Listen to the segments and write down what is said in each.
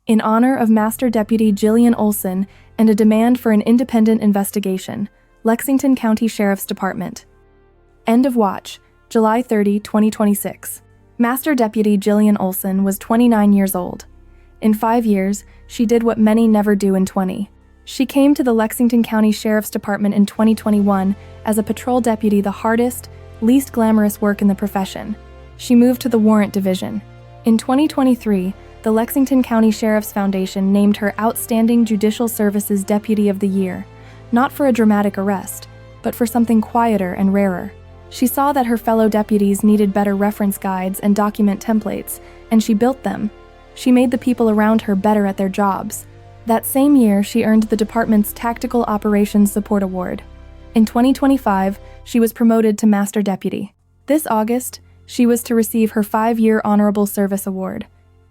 in honor of Master Deputy Jillian Olson and a demand for an independent investigation. Lexington County Sheriff's Department. End of watch, July 30, 2026. Master Deputy Jillian Olson was 29 years old. In 5 years, she did what many never do in 20. She came to the Lexington County Sheriff's Department in 2021 as a patrol deputy, the hardest, least glamorous work in the profession. She moved to the Warrant Division. In 2023, the Lexington County Sheriff's Foundation named her Outstanding Judicial Services Deputy of the Year, not for a dramatic arrest, but for something quieter and rarer. She saw that her fellow deputies needed better reference guides and document templates, and she built them. She made the people around her better at their jobs. That same year, she earned the department's Tactical Operations Support Award. In 2025, she was promoted to Master Deputy. This August, she was to receive her 5-year Honorable Service Award.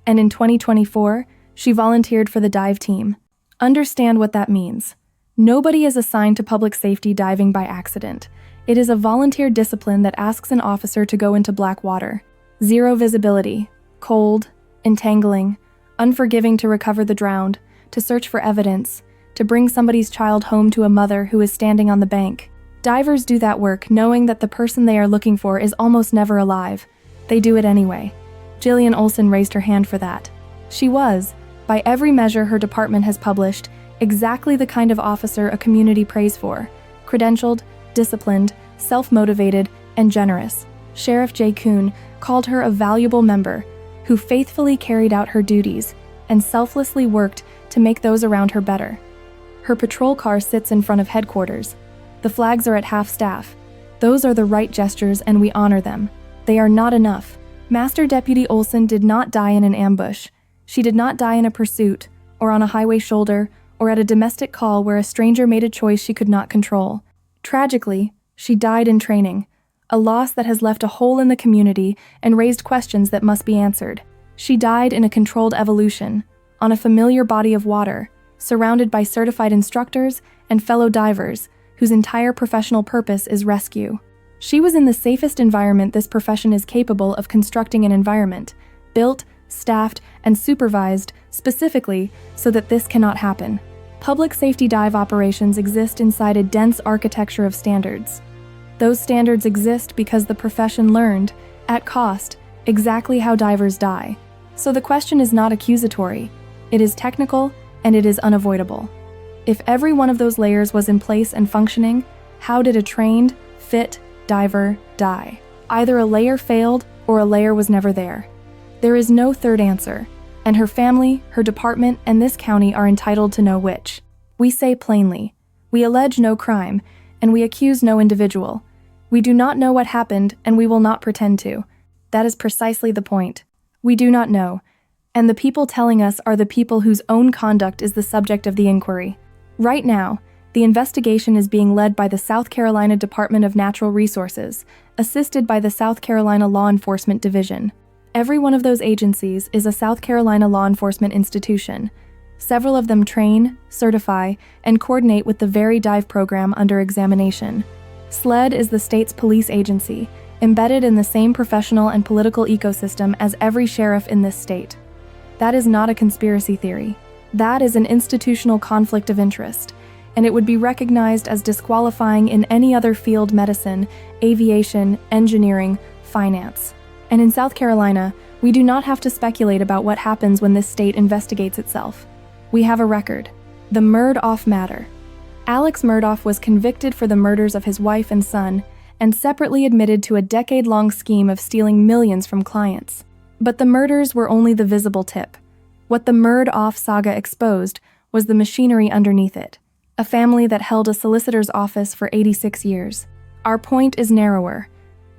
And in 2024, she volunteered for the dive team. Understand what that means. Nobody is assigned to public safety diving by accident. It is a volunteer discipline that asks an officer to go into black water. Zero visibility, cold, entangling, unforgiving, to recover the drowned, to search for evidence, to bring somebody's child home to a mother who is standing on the bank. Divers do that work knowing that the person they are looking for is almost never alive. They do it anyway. Jillian Olson raised her hand for that. She was, by every measure her department has published, exactly the kind of officer a community prays for: credentialed, disciplined, self-motivated, and generous. Sheriff Jay Kuhn called her a valuable member who faithfully carried out her duties and selflessly worked to make those around her better. Her patrol car sits in front of headquarters. The flags are at half-staff. Those are the right gestures, and we honor them. They are not enough. Master Deputy Olson did not die in an ambush. She did not die in a pursuit, or on a highway shoulder, or at a domestic call where a stranger made a choice she could not control. Tragically, she died in training, a loss that has left a hole in the community and raised questions that must be answered. She died in a controlled evolution, on a familiar body of water, surrounded by certified instructors and fellow divers whose entire professional purpose is rescue. She was in the safest environment this profession is capable of constructing, an environment built, staffed, and supervised specifically so that this cannot happen. Public safety dive operations exist inside a dense architecture of standards. Those standards exist because the profession learned, at cost, exactly how divers die. So the question is not accusatory, it is technical, and it is unavoidable. If every one of those layers was in place and functioning, how did a trained, fit diver die? Either a layer failed or a layer was never there. There is no third answer, and her family, her department, and this county are entitled to know which. We say plainly, we allege no crime, and we accuse no individual. We do not know what happened, and we will not pretend to. That is precisely the point. We do not know, and the people telling us are the people whose own conduct is the subject of the inquiry. Right now, the investigation is being led by the South Carolina Department of Natural Resources, assisted by the South Carolina Law Enforcement Division. Every one of those agencies is a South Carolina law enforcement institution. Several of them train, certify, and coordinate with the very dive program under examination. SLED is the state's police agency, embedded in the same professional and political ecosystem as every sheriff in this state. That is not a conspiracy theory. That is an institutional conflict of interest, and it would be recognized as disqualifying in any other field: medicine, aviation, engineering, finance. And in South Carolina, we do not have to speculate about what happens when this state investigates itself. We have a record. The Murdaugh matter. Alex Murdaugh was convicted for the murders of his wife and son, and separately admitted to a decade-long scheme of stealing millions from clients. But the murders were only the visible tip. What the Murdaugh saga exposed was the machinery underneath it, a family that held a solicitor's office for 86 years. Our point is narrower.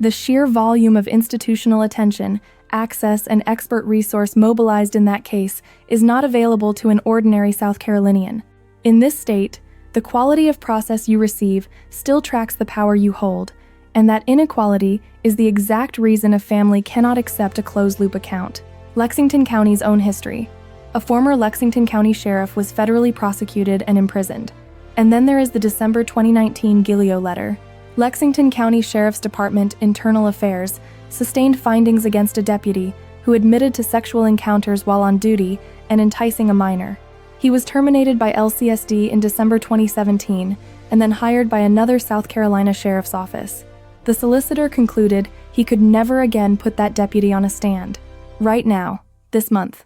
The sheer volume of institutional attention, access, and expert resource mobilized in that case is not available to an ordinary South Carolinian. In this state, the quality of process you receive still tracks the power you hold, and that inequality is the exact reason a family cannot accept a closed-loop account. Lexington County's own history. A former Lexington County sheriff was federally prosecuted and imprisoned. And then there is the December 2019 Giglio letter. Lexington County Sheriff's Department Internal Affairs sustained findings against a deputy who admitted to sexual encounters while on duty and enticing a minor. He was terminated by LCSD in December 2017 and then hired by another South Carolina sheriff's office. The solicitor concluded he could never again put that deputy on a stand. Right now, this month,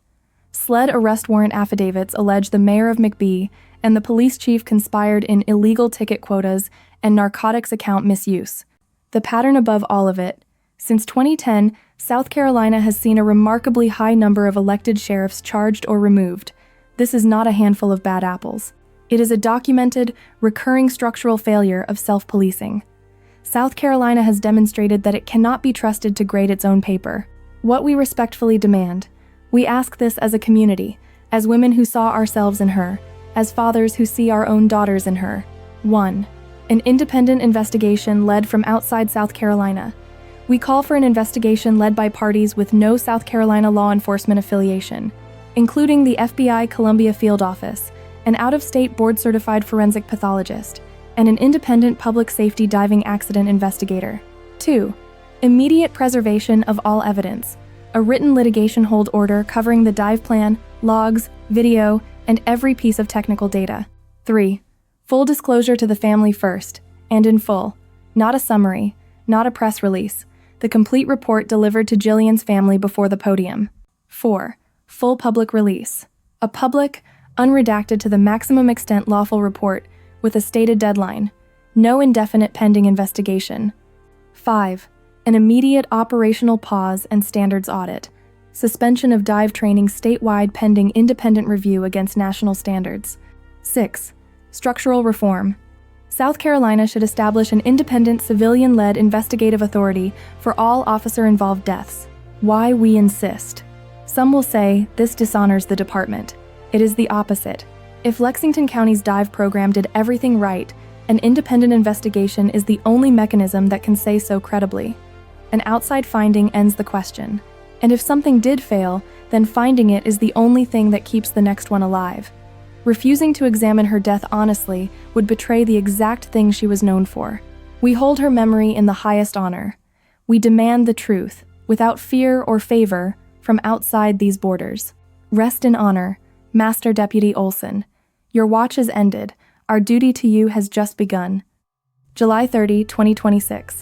SLED arrest warrant affidavits allege the mayor of McBee and the police chief conspired in illegal ticket quotas and narcotics account misuse. The pattern above all of it: since 2010, South Carolina has seen a remarkably high number of elected sheriffs charged or removed. This is not a handful of bad apples. It is a documented, recurring structural failure of self-policing. South Carolina has demonstrated that it cannot be trusted to grade its own paper. What we respectfully demand: we ask this as a community, as women who saw ourselves in her, as fathers who see our own daughters in her. 1. An independent investigation led from outside South Carolina. We call for an investigation led by parties with no South Carolina law enforcement affiliation, including the FBI Columbia Field Office, an out-of-state board-certified forensic pathologist, and an independent public safety diving accident investigator. 2. Immediate preservation of all evidence. A written litigation hold order covering the dive plan, logs, video, and every piece of technical data. 3. Full disclosure to the family first, and in full. Not a summary, not a press release. The complete report delivered to Jillian's family before the podium. 4. Full public release. A public, unredacted to the maximum extent lawful report with a stated deadline. No indefinite pending investigation. 5. An immediate operational pause and standards audit. Suspension of dive training statewide pending independent review against national standards. 6. Structural reform. South Carolina should establish an independent civilian-led investigative authority for all officer-involved deaths. Why we insist. Some will say this dishonors the department. It is the opposite. If Lexington County's dive program did everything right, an independent investigation is the only mechanism that can say so credibly. An outside finding ends the question. And if something did fail, then finding it is the only thing that keeps the next one alive. Refusing to examine her death honestly would betray the exact thing she was known for. We hold her memory in the highest honor. We demand the truth, without fear or favor, from outside these borders. Rest in honor, Master Deputy Olson. Your watch has ended. Our duty to you has just begun. July 30, 2026.